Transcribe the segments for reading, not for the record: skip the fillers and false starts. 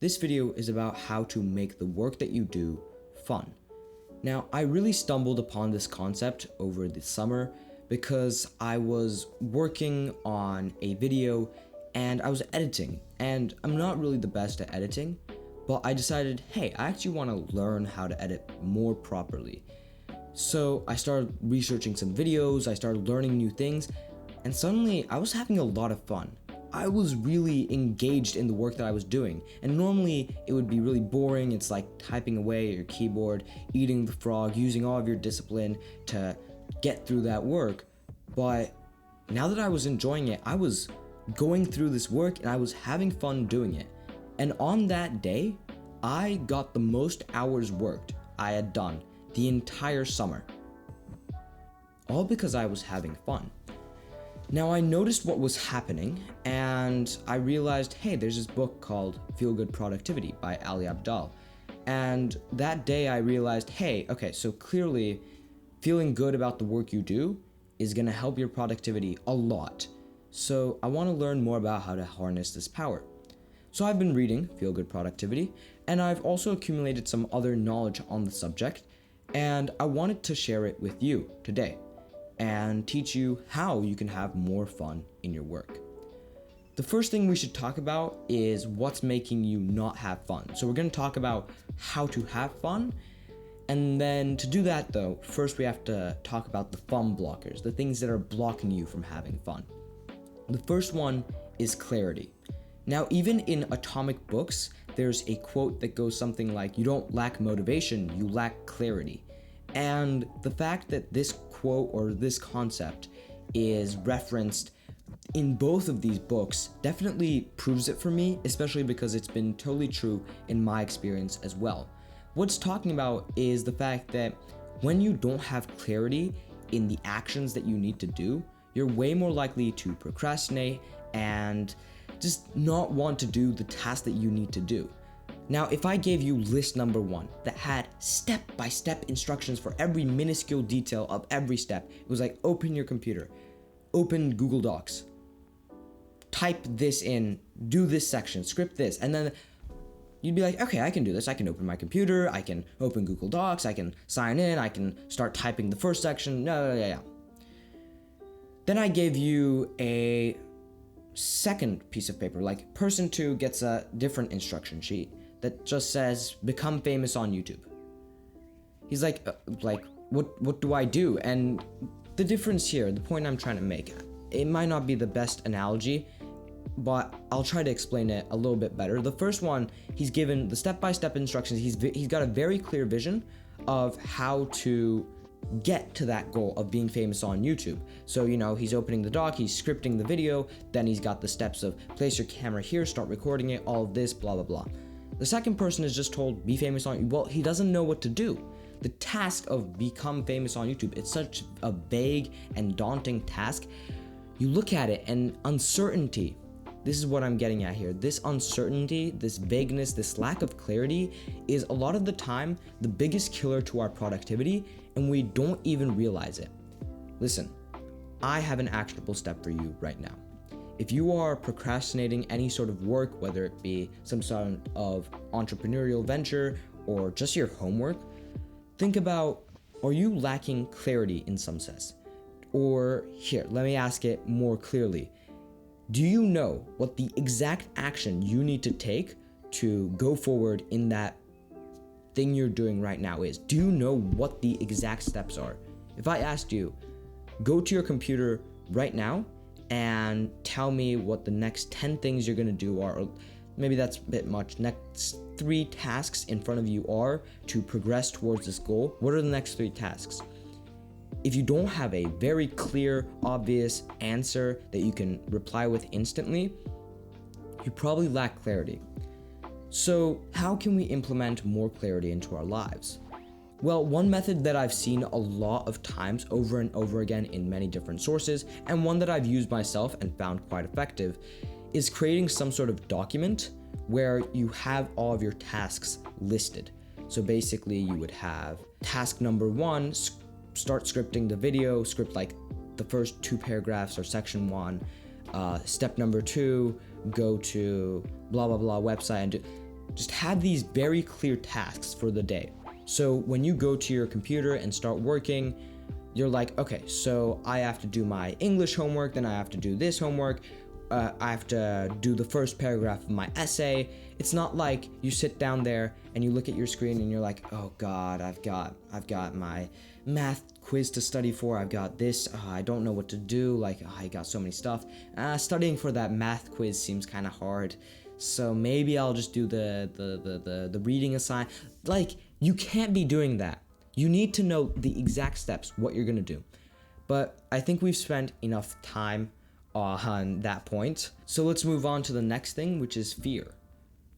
This video is about how to make the work that you do fun. Now, I really stumbled upon this concept over the summer because I was working on a video and I was editing, and I'm not really the best at editing, but I decided, hey, I actually want to learn how to edit more properly. So I started researching some videos, I started learning new things, and suddenly I was having a lot of fun. I was really engaged in the work that I was doing, and normally it would be really boring. It's like typing away at your keyboard, eating the frog, using all of your discipline to get through that work. But now that I was enjoying it, I was going through this work and I was having fun doing it. And on that day, I got the most hours worked I had done the entire summer. All because I was having fun. Now, I noticed what was happening and I realized, hey, there's this book called Feel Good Productivity by Ali Abdaal. And that day I realized, hey, okay, so clearly feeling good about the work you do is gonna help your productivity a lot. So I wanna learn more about how to harness this power. So I've been reading Feel Good Productivity, and I've also accumulated some other knowledge on the subject, and I wanted to share it with you today and teach you how you can have more fun in your work. The first thing we should talk about is what's making you not have fun. So we're going to talk about how to have fun, and then to do that though, first we have to talk about the fun blockers, the things that are blocking you from having fun. The first one is clarity. Now, even in atomic books, there's a quote that goes something like, you don't lack motivation, you lack clarity. And the fact that this quote or this concept is referenced in both of these books definitely proves it for me, especially because it's been totally true in my experience as well. What's talking about is the fact that when you don't have clarity in the actions that you need to do, you're way more likely to procrastinate and just not want to do the task that you need to do. Now, if I gave you list number 1 that had step-by-step instructions for every minuscule detail of every step, it was like, open your computer, open Google Docs, type this in, do this section, script this, and then you'd be like, okay, I can do this. I can open my computer, I can open Google Docs, I can sign in, I can start typing the first section, yeah. Then I gave you a second piece of paper, like person 2 gets a different instruction sheet that just says, become famous on YouTube. He's like, what do I do? And the difference here, the point I'm trying to make, it might not be the best analogy, but I'll try to explain it a little bit better. The first one, he's given the step-by-step instructions. He's got a very clear vision of how to get to that goal of being famous on YouTube. So, he's opening the doc, he's scripting the video, then he's got the steps of place your camera here, start recording it, all of this, blah, blah, blah. The second person is just told, be famous on YouTube. Well, he doesn't know what to do. The task of become famous on YouTube, it's such a vague and daunting task. You look at it and uncertainty, this is what I'm getting at here. This uncertainty, this vagueness, this lack of clarity is a lot of the time the biggest killer to our productivity, and we don't even realize it. Listen, I have an actionable step for you right now. If you are procrastinating any sort of work, whether it be some sort of entrepreneurial venture or just your homework, think about, are you lacking clarity in some sense? Or here, let me ask it more clearly. Do you know what the exact action you need to take to go forward in that thing you're doing right now is? Do you know what the exact steps are? If I asked you, go to your computer right now and tell me what the next 10 things you're gonna do are, or maybe that's a bit much, next 3 tasks in front of you are to progress towards this goal, what are the next 3 tasks? If you don't have a very clear, obvious answer that you can reply with instantly, you probably lack clarity. So how can we implement more clarity into our lives? Well, one method that I've seen a lot of times over and over again in many different sources, and one that I've used myself and found quite effective, is creating some sort of document where you have all of your tasks listed. So basically you would have task number 1, start scripting the video, script like the first 2 paragraphs or section 1. Step number 2, go to blah blah blah website and do. just have these very clear tasks for the day. So when you go to your computer and start working, you're like, okay, so I have to do my English homework, then I have to do this homework, I have to do the first paragraph of my essay. It's not like you sit down there and you look at your screen and you're like, oh God, I've got my math quiz to study for. I've got this. I don't know what to do. Like, I got so many stuff. Studying for that math quiz seems kind of hard. So maybe I'll just do the reading assign. Like, you can't be doing that. You need to know the exact steps, what you're gonna do. But I think we've spent enough time on that point. So let's move on to the next thing, which is fear.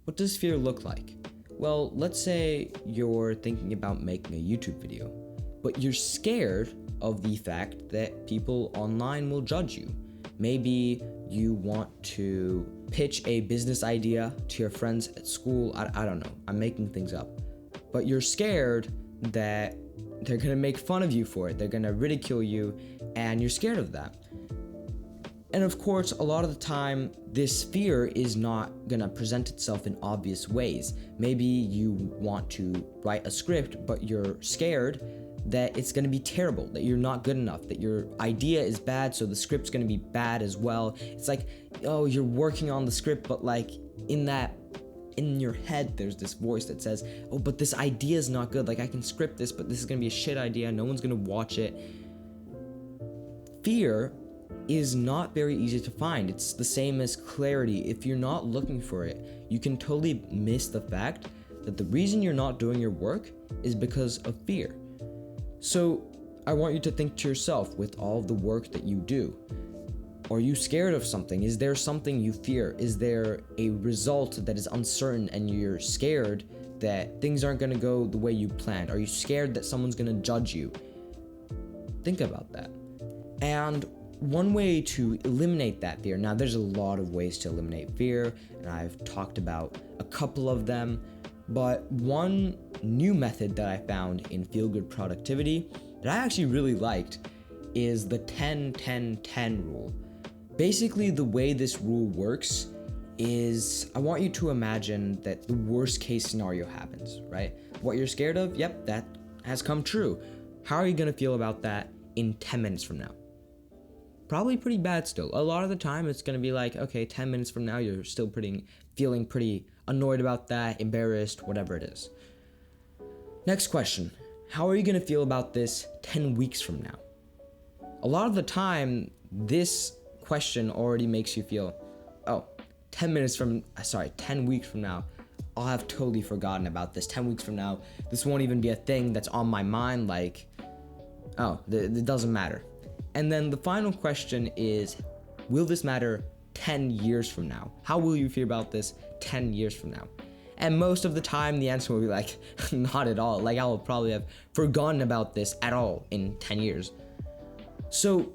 What does fear look like? Well, let's say you're thinking about making a YouTube video, but you're scared of the fact that people online will judge you. Maybe you want to pitch a business idea to your friends at school. I don't know. I'm making things up. But you're scared that they're gonna make fun of you for it. They're gonna ridicule you, and you're scared of that. And of course, a lot of the time, this fear is not gonna present itself in obvious ways. Maybe you want to write a script, but you're scared that it's gonna be terrible, that you're not good enough, that your idea is bad, so the script's gonna be bad as well. It's like, oh, you're working on the script, but like in your head, there's this voice that says, oh, but this idea is not good. Like, I can script this, but this is gonna be a shit idea. No one's gonna watch it. Fear is not very easy to find. It's the same as clarity. If you're not looking for it, you can totally miss the fact that the reason you're not doing your work is because of fear. So I want you to think to yourself, with all of the work that you do, are you scared of something? Is there something you fear? Is there a result that is uncertain and you're scared that things aren't going to go the way you planned? Are you scared that someone's going to judge you? Think about that. And one way to eliminate that fear, now there's a lot of ways to eliminate fear, and I've talked about a couple of them, but one new method that I found in Feel Good Productivity that I actually really liked is the 10-10-10 rule. Basically, the way this rule works is I want you to imagine that the worst case scenario happens, right? What you're scared of, yep, that has come true. How are you gonna feel about that in 10 minutes from now? Probably pretty bad still. A lot of the time it's gonna be like, okay, 10 minutes from now you're still feeling pretty annoyed about that, embarrassed, whatever it is. Next question, how are you gonna feel about this 10 weeks from now? A lot of the time, this question already makes you feel, oh, 10 weeks from now, I'll have totally forgotten about this. 10 weeks from now, this won't even be a thing that's on my mind, like, oh, it doesn't matter. And then the final question is, will this matter 10 years from now? How will you feel about this 10 years from now? And most of the time, the answer will be like, not at all. Like, I'll probably have forgotten about this at all in 10 years. So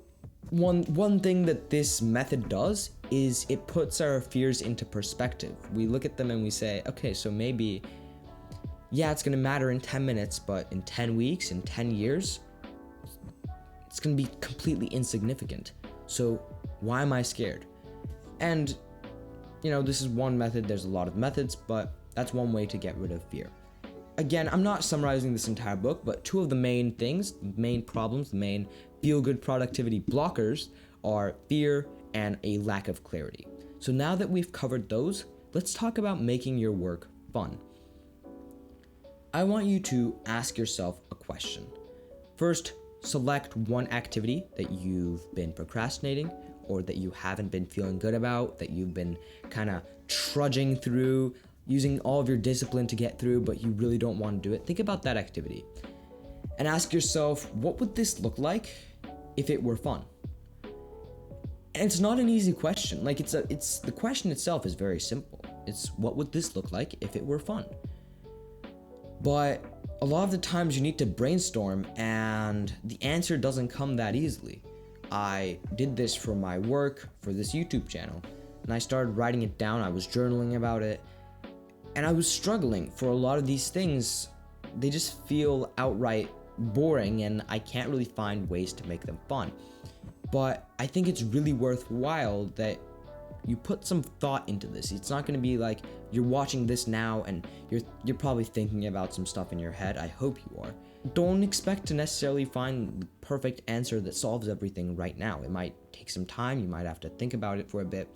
one thing that this method does is it puts our fears into perspective. We look at them and we say, okay, so maybe, yeah, it's gonna matter in 10 minutes, but in 10 weeks, in 10 years, it's gonna be completely insignificant. So why am I scared? And, this is one method. There's a lot of methods, but that's one way to get rid of fear. Again, I'm not summarizing this entire book, but two of the main things, the main problems, the main feel-good productivity blockers are fear and a lack of clarity. So now that we've covered those, let's talk about making your work fun. I want you to ask yourself a question. First, select one activity that you've been procrastinating or that you haven't been feeling good about, that you've been kind of trudging through, using all of your discipline to get through, but you really don't want to do it. Think about that activity and ask yourself, what would this look like if it were fun? And it's not an easy question. Like, the question itself is very simple. It's, what would this look like if it were fun? But a lot of the times you need to brainstorm, and the answer doesn't come that easily. I did this for my work, for this YouTube channel, and I started writing it down. I was journaling about it, and I was struggling for a lot of these things. They just feel outright boring, and I can't really find ways to make them fun. But I think it's really worthwhile that you put some thought into this. It's not going to be like you're watching this now and you're probably thinking about some stuff in your head. I hope you are. Don't expect to necessarily find the perfect answer that solves everything right now. It might take some time. You might have to think about it for a bit.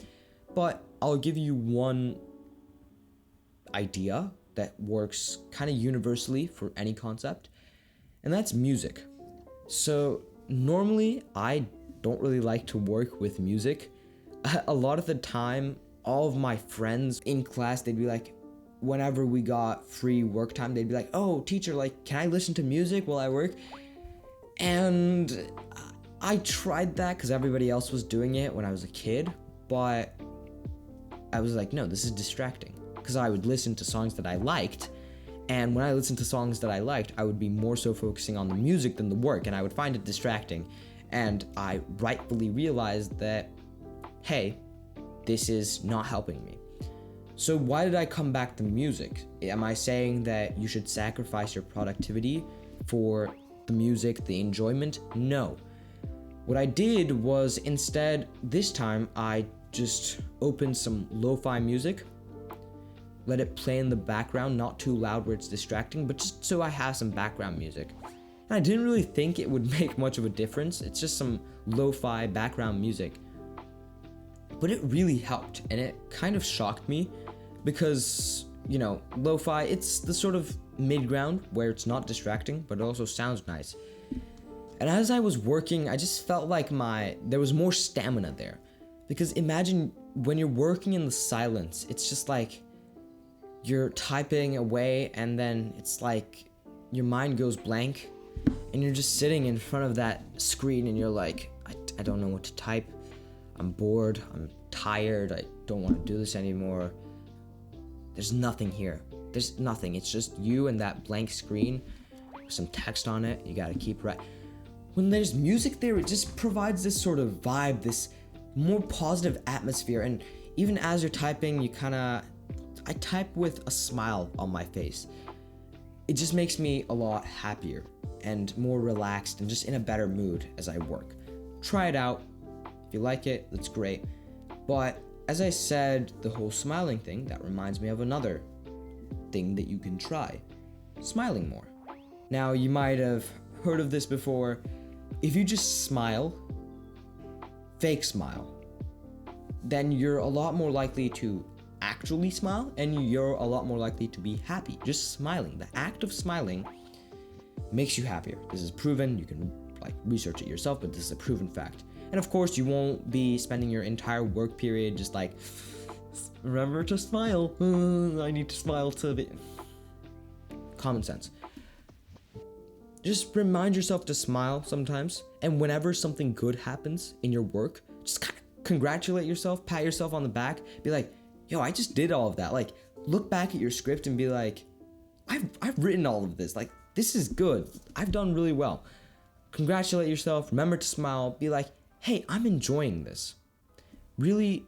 But I'll give you one idea that works kind of universally for any concept, and that's music. So normally I don't really like to work with music. A lot of the time, all of my friends in class, they'd be like, whenever we got free work time, they'd be like, oh, teacher, like, can I listen to music while I work? And I tried that because everybody else was doing it when I was a kid, but I was like, no, this is distracting. Because I would listen to songs that I liked, and when I listened to songs that I liked, I would be more so focusing on the music than the work, and I would find it distracting. And I rightfully realized that, hey, this is not helping me. So why did I come back to music? Am I saying that you should sacrifice your productivity for the music, the enjoyment? No. What I did was instead, this time, I just opened some lo-fi music, let it play in the background, not too loud where it's distracting, but just so I have some background music. And I didn't really think it would make much of a difference. It's just some lo-fi background music. But it really helped, and it kind of shocked me because, you know, lo-fi, it's the sort of mid-ground where it's not distracting, but it also sounds nice. And as I was working, I just felt like there was more stamina there. Because imagine when you're working in the silence, it's just like you're typing away and then it's like your mind goes blank and you're just sitting in front of that screen and you're like, I don't know what to type. I'm bored. I'm tired. I don't want to do this anymore. There's nothing here. There's nothing. It's just you and that blank screen with some text on it. You gotta keep right. When there's music there, it just provides this sort of vibe, this more positive atmosphere. And even as you're typing, I type with a smile on my face. It just makes me a lot happier and more relaxed and just in a better mood as I work. Try it out. If you like it, that's great. But as I said, the whole smiling thing, that reminds me of another thing that you can try. Smiling more. Now, you might have heard of this before. If you just smile, fake smile, then you're a lot more likely to actually smile, and you're a lot more likely to be happy. Just smiling, the act of smiling makes you happier. This is proven. You can research it yourself, but this is a proven fact. And of course, you won't be spending your entire work period just like, remember to smile. I need to smile to be. Common sense. Just remind yourself to smile sometimes, and whenever something good happens in your work, just kind of congratulate yourself, pat yourself on the back, be like, yo, I just did all of that. Like, look back at your script and be like, I've written all of this. Like, this is good. I've done really well. Congratulate yourself. Remember to smile. Be like, hey, I'm enjoying this. Really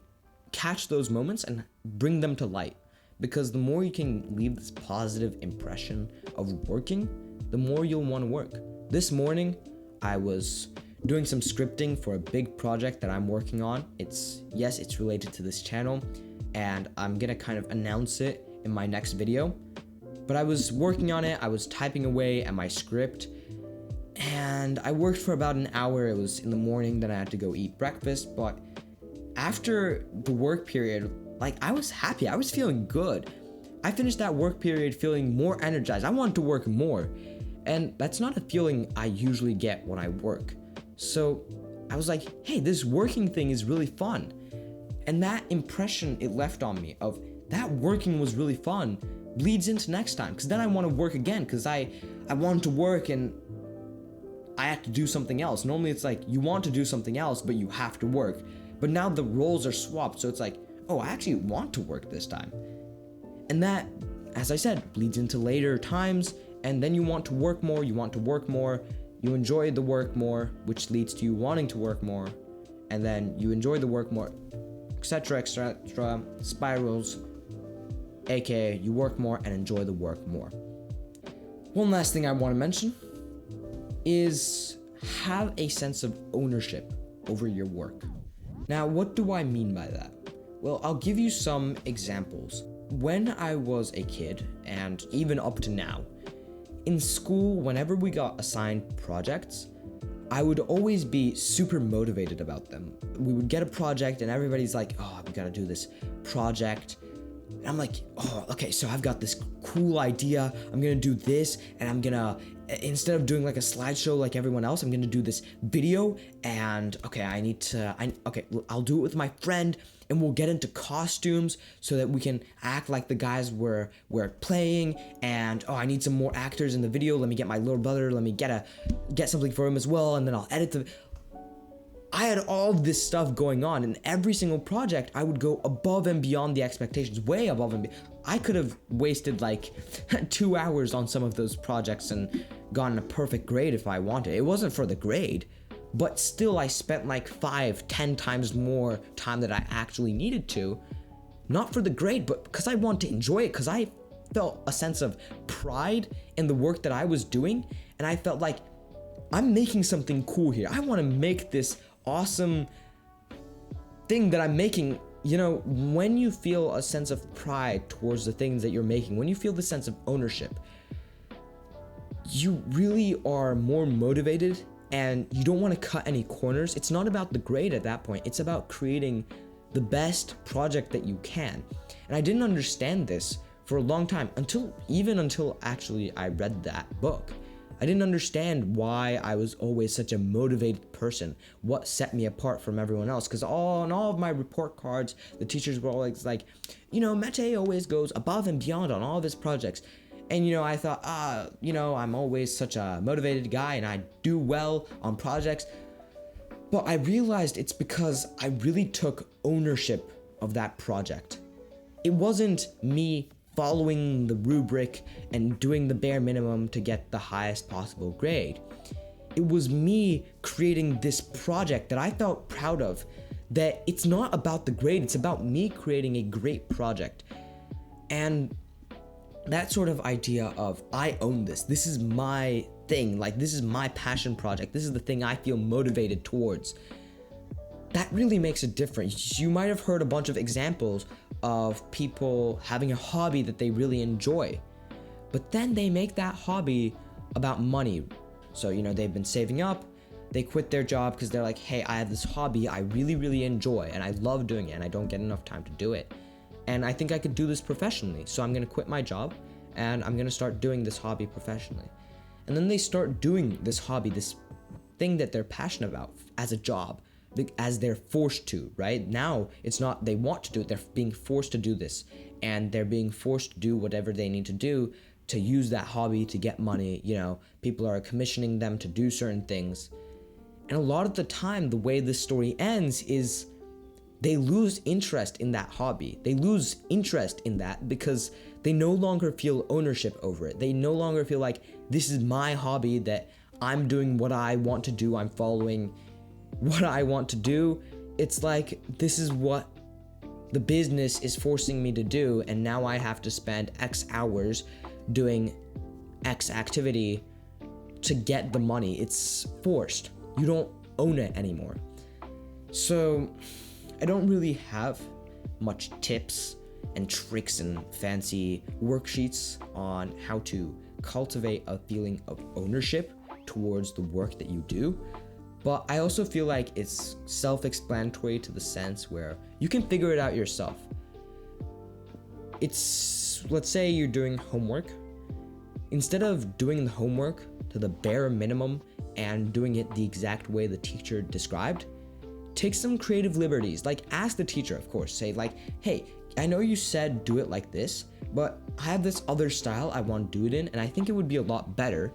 catch those moments and bring them to light. Because the more you can leave this positive impression of working, the more you'll want to work. This morning, I was doing some scripting for a big project that I'm working on. It's related to this channel, and I'm gonna kind of announce it in my next video. But I was working on it, I was typing away at my script, and I worked for about an hour. It was in the morning, then I had to go eat breakfast, but after the work period, I was happy, I was feeling good. I finished that work period feeling more energized. I wanted to work more, and that's not a feeling I usually get when I work. So I was like, hey, this working thing is really fun. And that impression it left on me of that working was really fun bleeds into next time, because then I want to work again, because I wanted to work and I have to do something else. Normally it's like you want to do something else, but you have to work. But now the roles are swapped, so it's like, oh, I actually want to work this time. And that, as I said, bleeds into later times, and then you want to work more, you enjoy the work more, which leads to you wanting to work more, and then you enjoy the work more, etc., spirals, aka you work more and enjoy the work more. One last thing I want to mention is have a sense of ownership over your work. Now, what do I mean by that? Well, I'll give you some examples. When I was a kid, and even up to now, in school, whenever we got assigned projects, I would always be super motivated about them. We would get a project and everybody's like, oh, we gotta do this project. And I'm like, oh, okay, so I've got this cool idea. I'm gonna do this, and I'm gonna, instead of doing like a slideshow like everyone else, I'm gonna do this video. And okay, I'll do it with my friend, and we'll get into costumes so that we can act like the guys we're playing. And oh, I need some more actors in the video. Let me get my little brother. Let me get something for him as well, and then I'll edit the. I had all this stuff going on, and every single project I would go above and beyond the expectations, way above and beyond. I could have wasted like 2 hours on some of those projects and gotten a perfect grade if I wanted. It wasn't for the grade, but still I spent like 5-10 times more time that I actually needed to, not for the grade, but because I wanted to enjoy it, because I felt a sense of pride in the work that I was doing, and I felt like I'm making something cool here. I want to make this awesome thing that I'm making. You know, when you feel a sense of pride towards the things that you're making, when you feel the sense of ownership, you really are more motivated and you don't want to cut any corners. It's not about the grade at that point. It's about creating the best project that you can. And I didn't understand this for a long time until actually I read that book. I didn't understand why I was always such a motivated person, what set me apart from everyone else. Because on all of my report cards, the teachers were always like, you know, Mete always goes above and beyond on all of his projects. And, you know, I thought, I'm always such a motivated guy and I do well on projects. But I realized it's because I really took ownership of that project. It wasn't me following the rubric and doing the bare minimum to get the highest possible grade. It was me creating this project that I felt proud of, that it's not about the grade, it's about me creating a great project. And that sort of idea of, I own this is my thing, like this is my passion project, this is the thing I feel motivated towards, that really makes a difference. You might have heard a bunch of examples of people having a hobby that they really enjoy, but then they make that hobby about money. So, you know, they've been saving up, they quit their job because they're like, hey, I have this hobby I really, really enjoy and I love doing it and I don't get enough time to do it. And I think I could do this professionally. So I'm gonna quit my job and I'm gonna start doing this hobby professionally. And then they start doing this hobby, this thing that they're passionate about, as a job, as they're forced to, right? Now, it's not they want to do it, they're being forced to do this. And they're being forced to do whatever they need to do to use that hobby to get money. You know, people are commissioning them to do certain things. And a lot of the time, the way this story ends is they lose interest in that hobby. They lose interest in that because they no longer feel ownership over it. They no longer feel like, this is my hobby, that I'm doing what I want to do, I'm following what I want to do. It's like, this is what the business is forcing me to do, and now I have to spend X hours doing X activity to get the money. It's forced. You don't own it anymore. So I don't really have much tips and tricks and fancy worksheets on how to cultivate a feeling of ownership towards the work that you do. But I also feel like it's self-explanatory to the sense where you can figure it out yourself. It's, let's say you're doing homework. Instead of doing the homework to the bare minimum and doing it the exact way the teacher described, take some creative liberties. Like, ask the teacher, of course. Say like, hey, I know you said do it like this, but I have this other style I want to do it in, and I think it would be a lot better.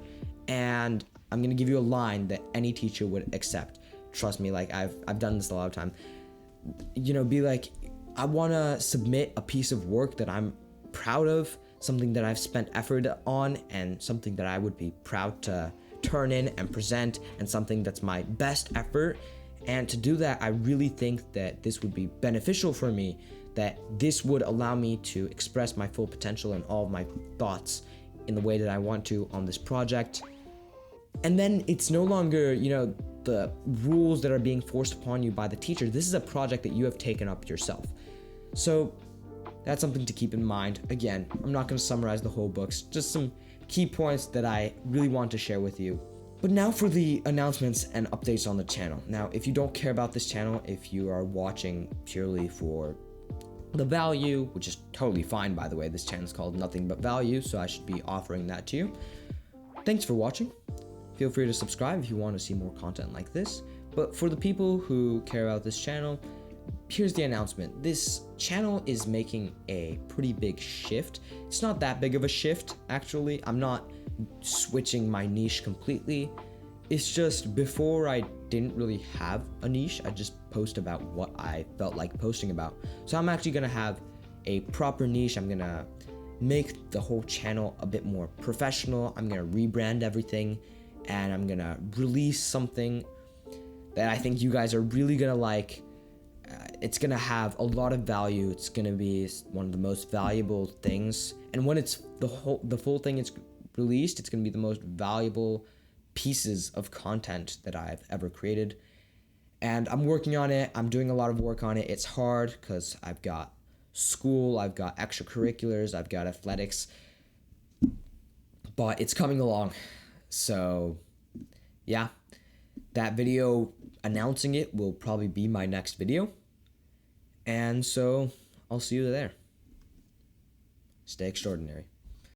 And I'm gonna give you a line that any teacher would accept. Trust me, like I've done this a lot of time. You know, be like, I wanna submit a piece of work that I'm proud of, something that I've spent effort on, and something that I would be proud to turn in and present, and something that's my best effort. And to do that, I really think that this would be beneficial for me, that this would allow me to express my full potential and all of my thoughts in the way that I want to on this project. And then it's no longer, you know, the rules that are being forced upon you by the teacher. This is a project that you have taken up yourself. So that's something to keep in mind. Again, I'm not going to summarize the whole books, just some key points that I really want to share with you. But now for the announcements and updates on the channel. Now, if you don't care about this channel, if you are watching purely for the value, which is totally fine, by the way, this channel is called Nothing But Value, so I should be offering that to you. Thanks for watching. Feel free to subscribe if you want to see more content like this. But for the people who care about this channel, here's the announcement. This channel is making a pretty big shift. It's not that big of a shift, actually. I'm not switching my niche completely. It's just before I didn't really have a niche. I just post about what I felt like posting about. So I'm actually gonna have a proper niche. I'm gonna make the whole channel a bit more professional. I'm gonna rebrand everything, and I'm gonna release something that I think you guys are really gonna like. It's gonna have a lot of value. It's gonna be one of the most valuable things, and when it's the full thing is released, it's gonna be the most valuable pieces of content that I've ever created. And I'm working on it. I'm doing a lot of work on it. It's hard because I've got school, I've got extracurriculars, I've got athletics, but it's coming along. So yeah, that video announcing it will probably be my next video. And so I'll see you there. Stay extraordinary.